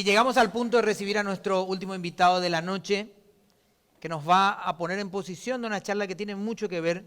Y llegamos al punto de recibir a nuestro último invitado de la noche, que nos va a poner en posición de una charla que tiene mucho que ver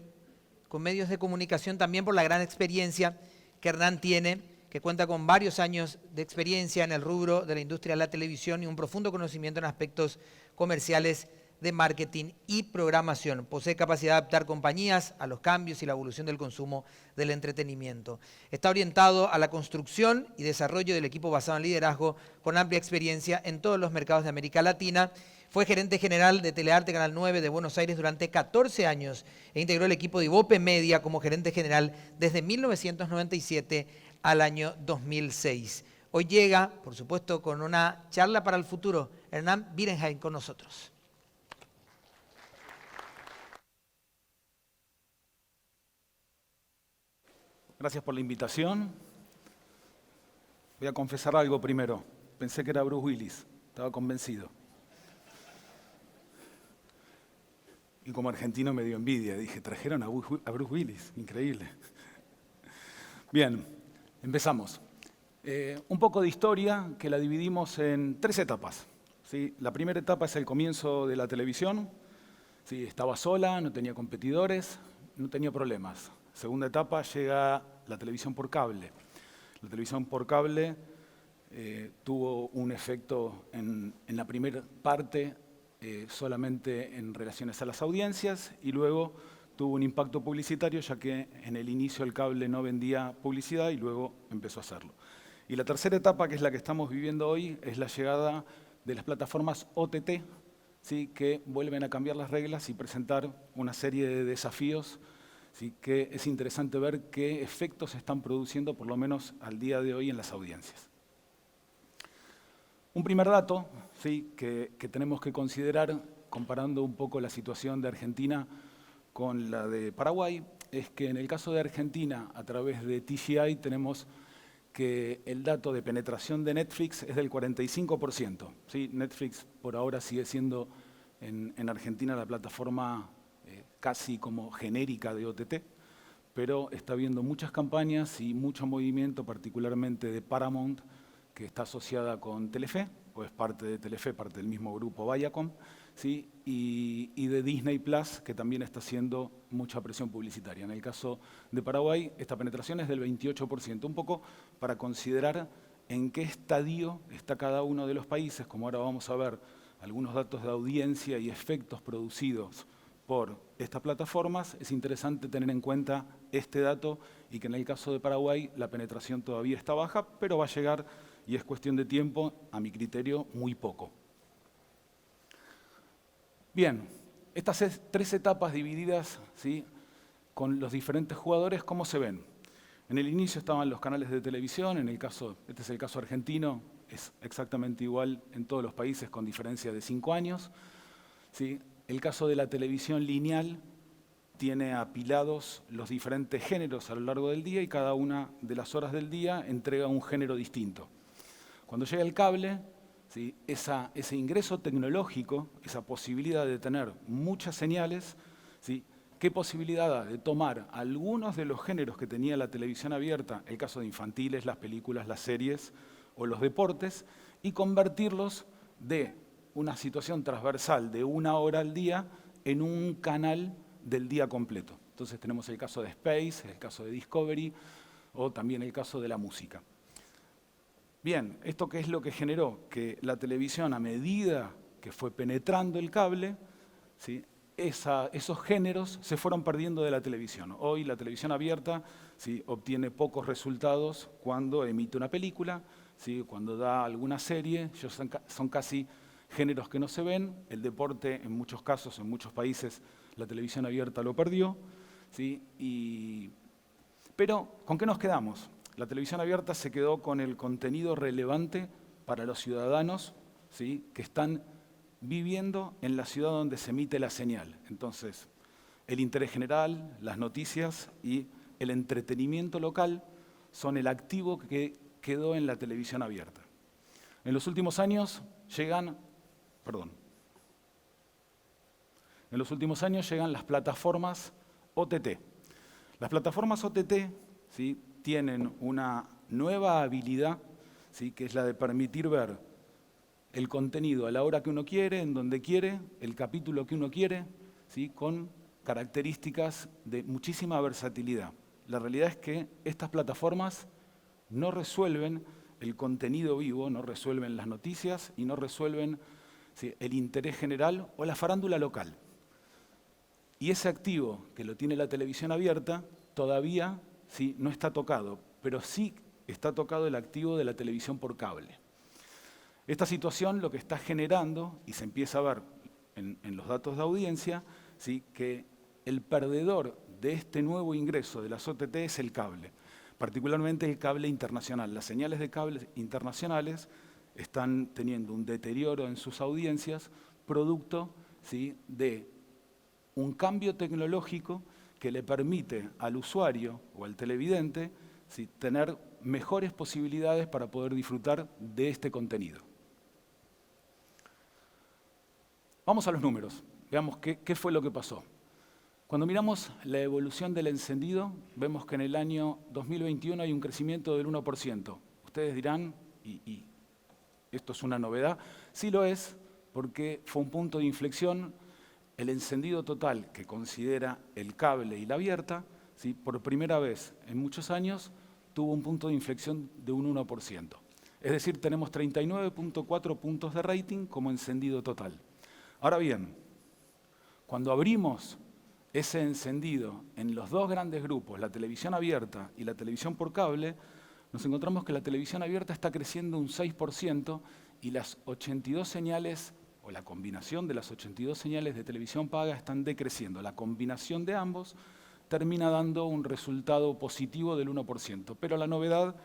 con medios de comunicación, también por la gran experiencia que Hernán tiene, que cuenta con varios años de experiencia en el rubro de la industria de la televisión y un profundo conocimiento en aspectos comerciales de marketing y programación. Posee capacidad de adaptar compañías a los cambios y la evolución del consumo del entretenimiento. Está orientado a la construcción y desarrollo del equipo basado en liderazgo, con amplia experiencia en todos los mercados de América Latina. Fue gerente general de Telearte Canal 9 de Buenos Aires durante 14 años e integró el equipo de Ibope Media como gerente general desde 1997 al año 2006. Hoy llega, por supuesto, con una charla para el futuro, Hernán Wirenheim con nosotros. Gracias por la invitación. Voy a confesar algo primero. Pensé que era Bruce Willis, estaba convencido. Y como argentino me dio envidia, dije, trajeron a Bruce Willis, increíble. Bien, empezamos. Un poco de historia que la dividimos en 3 etapas. ¿Sí? La primera etapa es el comienzo de la televisión. ¿Sí? Estaba sola, no tenía competidores, no tenía problemas. Segunda etapa llega la televisión por cable. La televisión por cable tuvo un efecto en la primera parte solamente en relaciones a las audiencias y luego tuvo un impacto publicitario ya que en el inicio el cable no vendía publicidad y luego empezó a hacerlo. Y la tercera etapa, que es la que estamos viviendo hoy, es la llegada de las plataformas OTT, ¿sí? Que vuelven a cambiar las reglas y presentar una serie de desafíos, ¿sí? Que es interesante ver qué efectos se están produciendo, por lo menos al día de hoy, en las audiencias. Un primer dato, ¿sí? que tenemos que considerar, comparando un poco la situación de Argentina con la de Paraguay, es que en el caso de Argentina, a través de TGI, tenemos que el dato de penetración de Netflix es del 45%. ¿Sí? Netflix por ahora sigue siendo en Argentina la plataforma casi como genérica de OTT, pero está habiendo muchas campañas y mucho movimiento, particularmente de Paramount, que está asociada con Telefe, o es parte de Telefe, parte del mismo grupo Viacom, ¿sí? y de Disney Plus, que también está haciendo mucha presión publicitaria. En el caso de Paraguay, esta penetración es del 28%, un poco para considerar en qué estadio está cada uno de los países, como ahora vamos a ver algunos datos de audiencia y efectos producidos por estas plataformas. Es interesante tener en cuenta este dato y que en el caso de Paraguay la penetración todavía está baja, pero va a llegar y es cuestión de tiempo, a mi criterio, muy poco. Bien, estas 3 etapas divididas, ¿sí? Con los diferentes jugadores, ¿cómo se ven? En el inicio estaban los canales de televisión, este es el caso argentino, es exactamente igual en todos los países con diferencia de 5 años. ¿Sí? El caso de la televisión lineal tiene apilados los diferentes géneros a lo largo del día y cada una de las horas del día entrega un género distinto. Cuando llega el cable, ¿sí? Ese ingreso tecnológico, esa posibilidad de tener muchas señales, ¿sí? ¿Qué posibilidad da de tomar algunos de los géneros que tenía la televisión abierta, el caso de infantiles, las películas, las series o los deportes, y convertirlos de una situación transversal de 1 hora al día en un canal del día completo? Entonces tenemos el caso de Space, el caso de Discovery o también el caso de la música. Bien, ¿esto qué es lo que generó? Que la televisión, a medida que fue penetrando el cable, ¿sí? Esos géneros se fueron perdiendo de la televisión. Hoy la televisión abierta, ¿sí? Obtiene pocos resultados cuando emite una película, ¿sí? Cuando da alguna serie, son casi géneros que no se ven. El deporte, en muchos casos, en muchos países, la televisión abierta lo perdió, ¿sí? Pero, ¿con qué nos quedamos? La televisión abierta se quedó con el contenido relevante para los ciudadanos, ¿sí? Que están viviendo en la ciudad donde se emite la señal. Entonces, el interés general, las noticias y el entretenimiento local son el activo que quedó en la televisión abierta. En los últimos años llegan las plataformas OTT. Las plataformas OTT, ¿sí? Tienen una nueva habilidad, ¿sí? Que es la de permitir ver el contenido a la hora que uno quiere, en donde quiere, el capítulo que uno quiere, ¿sí? Con características de muchísima versatilidad. La realidad es que estas plataformas no resuelven el contenido vivo, no resuelven las noticias y no resuelven, ¿sí? el interés general o la farándula local. Y ese activo que lo tiene la televisión abierta todavía, ¿sí? no está tocado, pero sí está tocado el activo de la televisión por cable. Esta situación lo que está generando, y se empieza a ver en los datos de audiencia, ¿sí? que el perdedor de este nuevo ingreso de las OTT es el cable, particularmente el cable internacional. Las señales de cables internacionales están teniendo un deterioro en sus audiencias, producto, ¿sí? de un cambio tecnológico que le permite al usuario o al televidente, ¿sí? tener mejores posibilidades para poder disfrutar de este contenido. Vamos a los números, veamos qué fue lo que pasó. Cuando miramos la evolución del encendido, vemos que en el año 2021 hay un crecimiento del 1%. Ustedes dirán, y esto es una novedad, sí lo es, porque fue un punto de inflexión. El encendido total que considera el cable y la abierta, ¿sí? por primera vez en muchos años, tuvo un punto de inflexión de un 1%. Es decir, tenemos 39.4 puntos de rating como encendido total. Ahora bien, cuando abrimos ese encendido en los dos grandes grupos, la televisión abierta y la televisión por cable, nos encontramos que la televisión abierta está creciendo un 6% y las 82 señales, o la combinación de las 82 señales de televisión paga están decreciendo. La combinación de ambos termina dando un resultado positivo del 1%, pero la novedad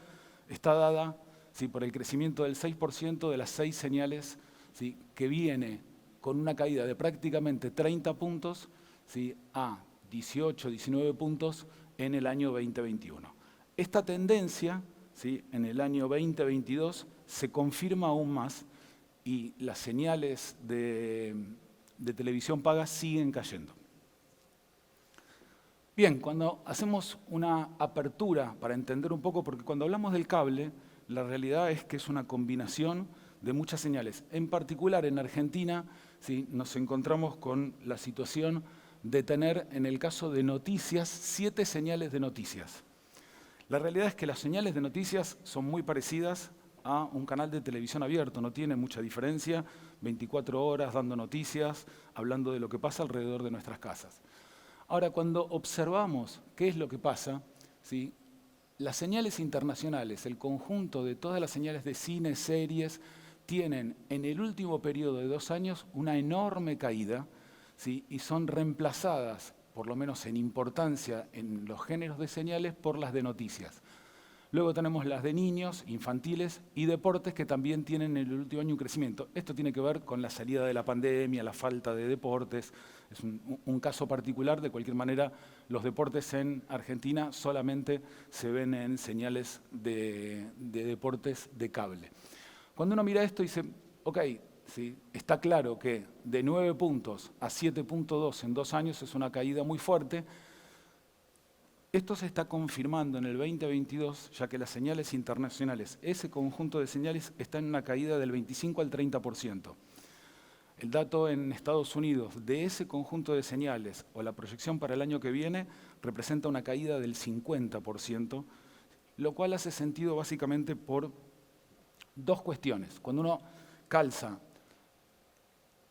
está dada, ¿sí? por el crecimiento del 6% de las 6 señales, ¿sí? que viene con una caída de prácticamente 30 puntos, ¿sí? a 18, 19 puntos en el año 2021. Esta tendencia, ¿sí? en el año 2022 se confirma aún más y las señales de televisión paga siguen cayendo. Bien, cuando hacemos una apertura para entender un poco, porque cuando hablamos del cable, la realidad es que es una combinación de muchas señales. En particular, en Argentina, ¿sí? nos encontramos con la situación de tener, en el caso de noticias, 7 señales de noticias. La realidad es que las señales de noticias son muy parecidas a un canal de televisión abierto, no tiene mucha diferencia, 24 horas dando noticias, hablando de lo que pasa alrededor de nuestras casas. Ahora, cuando observamos qué es lo que pasa, ¿sí? las señales internacionales, el conjunto de todas las señales de cine, series, tienen en el último periodo de 2 años una enorme caída, ¿sí? y son reemplazadas, por lo menos en importancia en los géneros de señales, por las de noticias. Luego tenemos las de niños, infantiles y deportes que también tienen en el último año un crecimiento. Esto tiene que ver con la salida de la pandemia, la falta de deportes. Es un caso particular. De cualquier manera, los deportes en Argentina solamente se ven en señales de deportes de cable. Cuando uno mira esto dice, ok, ¿sí? está claro que de 9 puntos a 7.2 en 2 años es una caída muy fuerte. Esto se está confirmando en el 2022, ya que las señales internacionales, ese conjunto de señales, está en una caída del 25 al 30%. El dato en Estados Unidos de ese conjunto de señales, o la proyección para el año que viene, representa una caída del 50%, lo cual hace sentido básicamente por 2 cuestiones. Cuando uno calza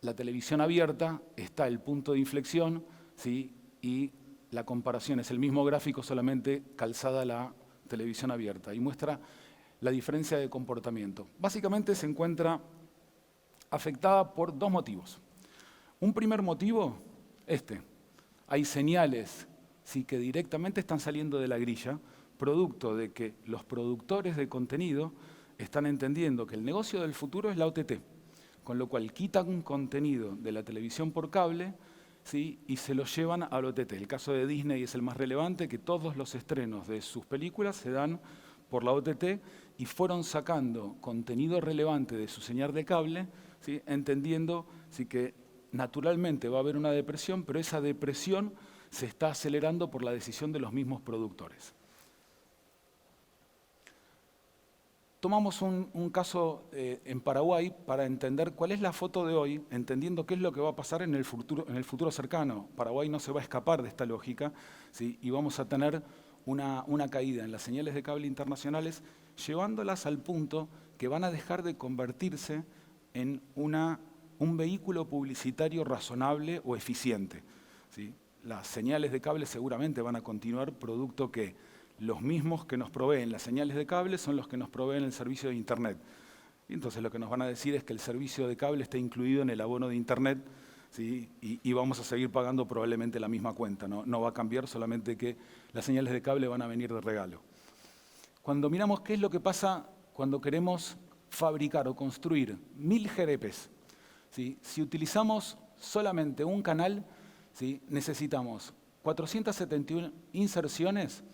la televisión abierta, está el punto de inflexión, ¿sí? y la comparación es el mismo gráfico, solamente calzada la televisión abierta, y muestra la diferencia de comportamiento. Básicamente se encuentra afectada por 2 motivos. Un primer motivo, hay señales ¿sí? que directamente están saliendo de la grilla, producto de que los productores de contenido están entendiendo que el negocio del futuro es la OTT, con lo cual quitan contenido de la televisión por cable, ¿sí? y se lo llevan al OTT. El caso de Disney es el más relevante, que todos los estrenos de sus películas se dan por la OTT y fueron sacando contenido relevante de su señal de cable, ¿sí? entendiendo ¿sí? que naturalmente va a haber una depresión, pero esa depresión se está acelerando por la decisión de los mismos productores. Tomamos un caso en Paraguay para entender cuál es la foto de hoy, entendiendo qué es lo que va a pasar en el futuro cercano. Paraguay no se va a escapar de esta lógica, ¿sí? Y vamos a tener una caída en las señales de cable internacionales, llevándolas al punto que van a dejar de convertirse en un vehículo publicitario razonable o eficiente, ¿sí? Las señales de cable seguramente van a continuar, producto que los mismos que nos proveen las señales de cable son los que nos proveen el servicio de Internet. Y entonces lo que nos van a decir es que el servicio de cable está incluido en el abono de Internet, ¿sí? Y vamos a seguir pagando probablemente la misma cuenta. No va a cambiar, solamente que las señales de cable van a venir de regalo. Cuando miramos qué es lo que pasa cuando queremos fabricar o construir 1000 GDPs, ¿sí? Si utilizamos solamente un canal, ¿sí? Necesitamos 471 inserciones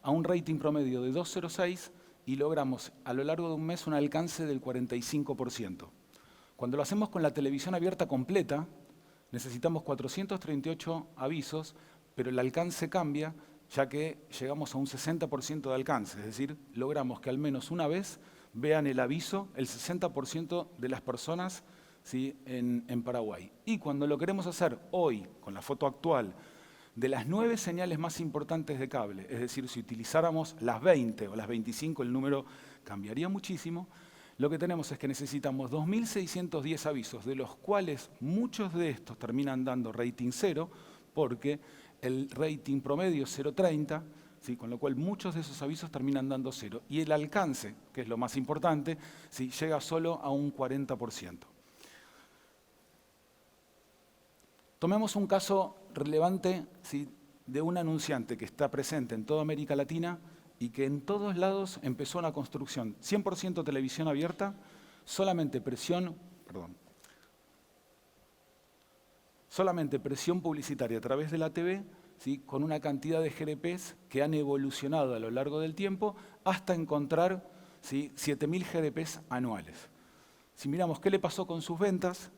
a un rating promedio de 2,06 y logramos a lo largo de un mes un alcance del 45%. Cuando lo hacemos con la televisión abierta completa, necesitamos 438 avisos, pero el alcance cambia, ya que llegamos a un 60% de alcance, es decir, logramos que al menos una vez vean el aviso el 60% de las personas, ¿sí? en Paraguay. Y cuando lo queremos hacer hoy, con la foto actual, de las 9 señales más importantes de cable, es decir, si utilizáramos las 20 o las 25, el número cambiaría muchísimo. Lo que tenemos es que necesitamos 2.610 avisos, de los cuales muchos de estos terminan dando rating 0, porque el rating promedio es 0,30, ¿sí? Con lo cual muchos de esos avisos terminan dando 0. Y el alcance, que es lo más importante, ¿sí? Llega solo a un 40%. Tomemos un caso relevante, ¿sí? De un anunciante que está presente en toda América Latina y que en todos lados empezó una construcción 100% televisión abierta, solamente presión publicitaria a través de la TV, ¿sí? Con una cantidad de GDPs que han evolucionado a lo largo del tiempo hasta encontrar, ¿sí? 7.000 GDPs anuales. Si miramos qué le pasó con sus ventas,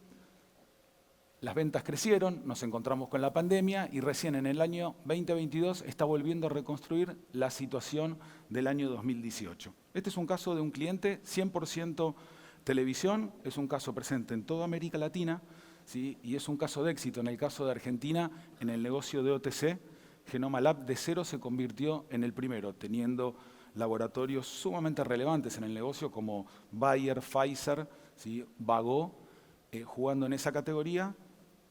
las ventas crecieron, nos encontramos con la pandemia y recién en el año 2022 está volviendo a reconstruir la situación del año 2018. Este es un caso de un cliente 100% televisión, es un caso presente en toda América Latina, ¿sí? Y es un caso de éxito. En el caso de Argentina, en el negocio de OTC, Genoma Lab de 0 se convirtió en el primero, teniendo laboratorios sumamente relevantes en el negocio como Bayer, Pfizer, ¿sí? Vago, jugando en esa categoría.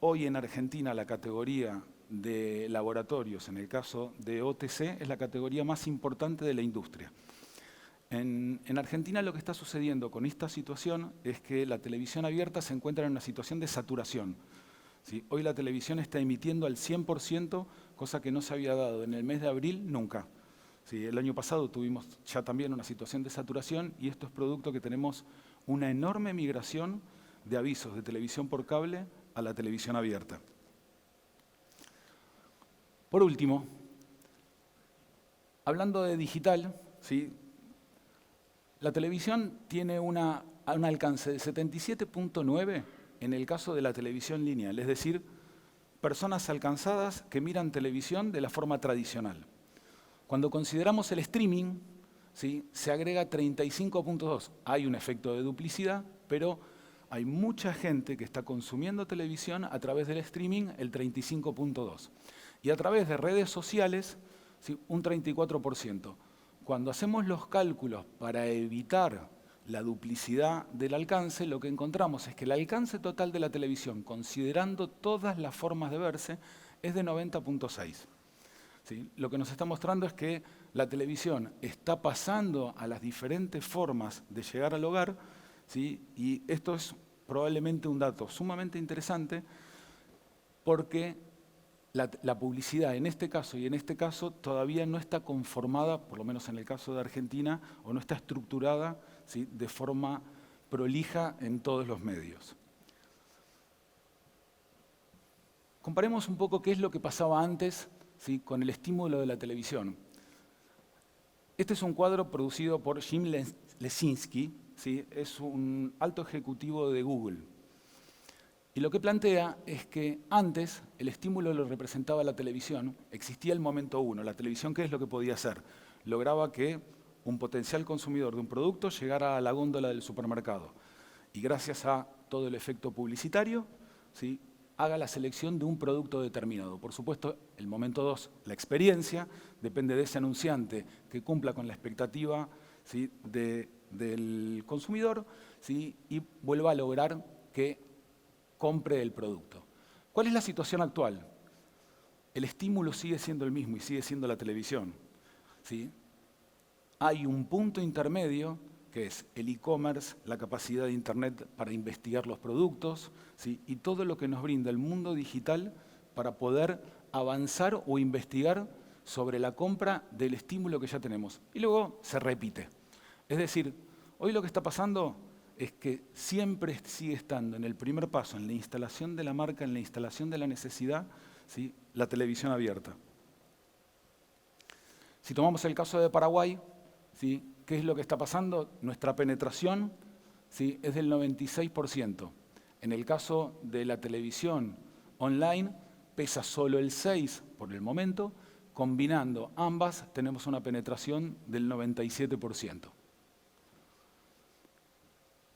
Hoy en Argentina la categoría de laboratorios, en el caso de OTC, es la categoría más importante de la industria. En Argentina lo que está sucediendo con esta situación es que la televisión abierta se encuentra en una situación de saturación, ¿sí? Hoy la televisión está emitiendo al 100%, cosa que no se había dado en el mes de abril nunca. ¿Sí? El año pasado tuvimos ya también una situación de saturación y esto es producto que tenemos una enorme migración de avisos de televisión por cable a la televisión abierta. Por último, hablando de digital, ¿sí? La televisión tiene un alcance de 77.9 en el caso de la televisión lineal, es decir, personas alcanzadas que miran televisión de la forma tradicional. Cuando consideramos el streaming, ¿sí? Se agrega 35.2. Hay un efecto de duplicidad, pero hay mucha gente que está consumiendo televisión a través del streaming, el 35.2. Y a través de redes sociales, ¿sí? Un 34%. Cuando hacemos los cálculos para evitar la duplicidad del alcance, lo que encontramos es que el alcance total de la televisión, considerando todas las formas de verse, es de 90.6. ¿Sí? Lo que nos está mostrando es que la televisión está pasando a las diferentes formas de llegar al hogar, ¿sí? Y esto es probablemente un dato sumamente interesante porque la publicidad en este caso y en este caso todavía no está conformada, por lo menos en el caso de Argentina, o no está estructurada, ¿sí? De forma prolija en todos los medios. Comparemos un poco qué es lo que pasaba antes, ¿sí? Con el estímulo de la televisión. Este es un cuadro producido por Jim Lesinski, ¿sí? Es un alto ejecutivo de Google. Y lo que plantea es que antes el estímulo lo representaba la televisión, existía el momento uno. La televisión, ¿qué es lo que podía hacer? Lograba que un potencial consumidor de un producto llegara a la góndola del supermercado y gracias a todo el efecto publicitario, ¿sí?, haga la selección de un producto determinado. Por supuesto, el momento 2, la experiencia, depende de ese anunciante que cumpla con la expectativa, ¿sí?, del consumidor, ¿sí?, y vuelva a lograr que compre el producto. ¿Cuál es la situación actual? El estímulo sigue siendo el mismo y sigue siendo la televisión, ¿sí? Hay un punto intermedio que es el e-commerce, la capacidad de Internet para investigar los productos, ¿sí?, y todo lo que nos brinda el mundo digital para poder avanzar o investigar sobre la compra del estímulo que ya tenemos. Y luego se repite. Es decir, hoy lo que está pasando es que siempre sigue estando en el primer paso, en la instalación de la marca, en la instalación de la necesidad, ¿sí?, la televisión abierta. Si tomamos el caso de Paraguay, ¿sí?, ¿qué es lo que está pasando? Nuestra penetración, ¿sí?, es del 96%. En el caso de la televisión online, pesa solo el 6% por el momento. Combinando ambas, tenemos una penetración del 97%.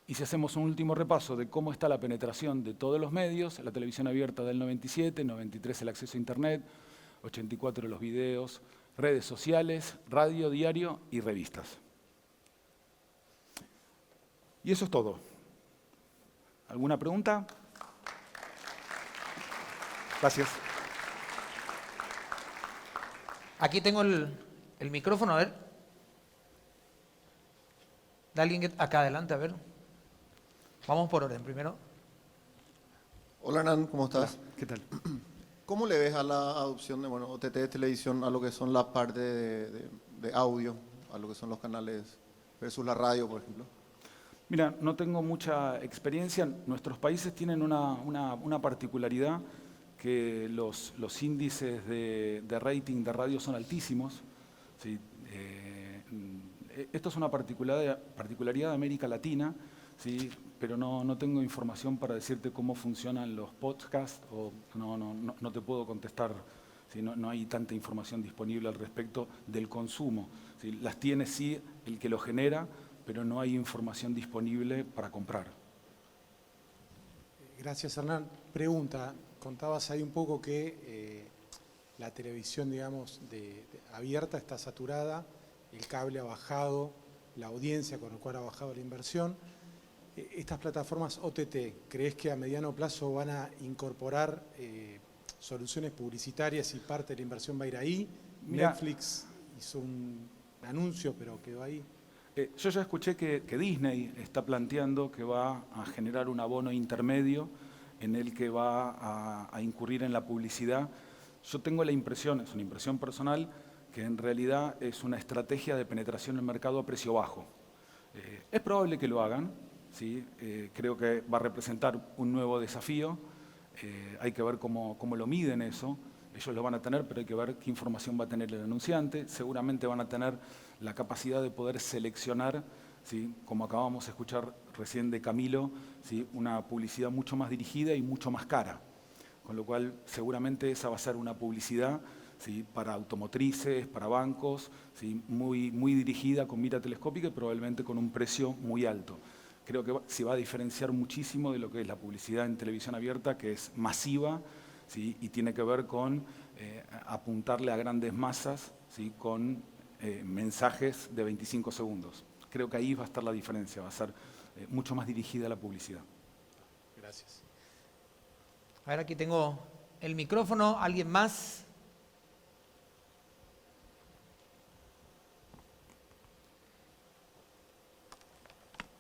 Y si hacemos un último repaso de cómo está la penetración de todos los medios, la televisión abierta del 97, 93 el acceso a Internet, 84 los videos, redes sociales, radio, diario y revistas. Y eso es todo. ¿Alguna pregunta? Gracias. Aquí tengo el micrófono, a ver. De alguien que, acá adelante, a ver. Vamos por orden primero. Hola Hernán, ¿cómo estás? Hola, ¿qué tal? ¿Cómo le ves a la adopción de OTT de televisión a lo que son la parte de audio, a lo que son los canales versus la radio, por ejemplo? Mira, no tengo mucha experiencia. Nuestros países tienen una particularidad que los índices de rating de radio son altísimos. ¿Sí? Esto es una particularidad de América Latina, ¿sí? Pero no tengo información para decirte cómo funcionan los podcasts, o no te puedo contestar, ¿sí? No hay tanta información disponible al respecto del consumo, ¿sí? Las tiene sí el que lo genera, pero no hay información disponible para comprar. Gracias, Hernán. Pregunta, contabas ahí un poco que la televisión, digamos, abierta está saturada, el cable ha bajado, la audiencia, con lo cual ha bajado la inversión. Estas plataformas OTT, ¿crees que a mediano plazo van a incorporar soluciones publicitarias y parte de la inversión va a ir ahí? Mira, Netflix hizo un anuncio, pero quedó ahí. Yo ya escuché que Disney está planteando que va a generar un abono intermedio en el que va a incurrir en la publicidad. Yo tengo la impresión, es una impresión personal, que en realidad es una estrategia de penetración en el mercado a precio bajo. Es probable que lo hagan, ¿sí? Creo que va a representar un nuevo desafío. Hay que ver cómo lo miden eso. Ellos lo van a tener, pero hay que ver qué información va a tener el anunciante. Seguramente van a tener la capacidad de poder seleccionar, ¿sí?, como acabamos de escuchar recién de Camilo, ¿sí?, una publicidad mucho más dirigida y mucho más cara. Con lo cual, seguramente esa va a ser una publicidad, ¿sí?, para automotrices, para bancos, ¿sí?, muy dirigida, con mira telescópica y probablemente con un precio muy alto. Creo que se va a diferenciar muchísimo de lo que es la publicidad en televisión abierta, que es masiva, ¿sí?, y tiene que ver con apuntarle a grandes masas, ¿sí?, con mensajes de 25 segundos. Creo que ahí va a estar la diferencia, va a ser mucho más dirigida la publicidad. Gracias. A ver, aquí tengo el micrófono. ¿Alguien más?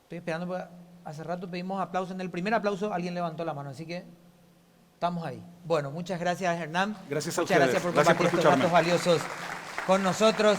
Estoy esperando, porque hace rato pedimos aplauso. En el primer aplauso alguien levantó la mano, así que estamos ahí. Bueno, muchas gracias, Hernán. Gracias a muchas ustedes. Gracias por Gracias por compartir estos escucharme. datos valiosos con nosotros.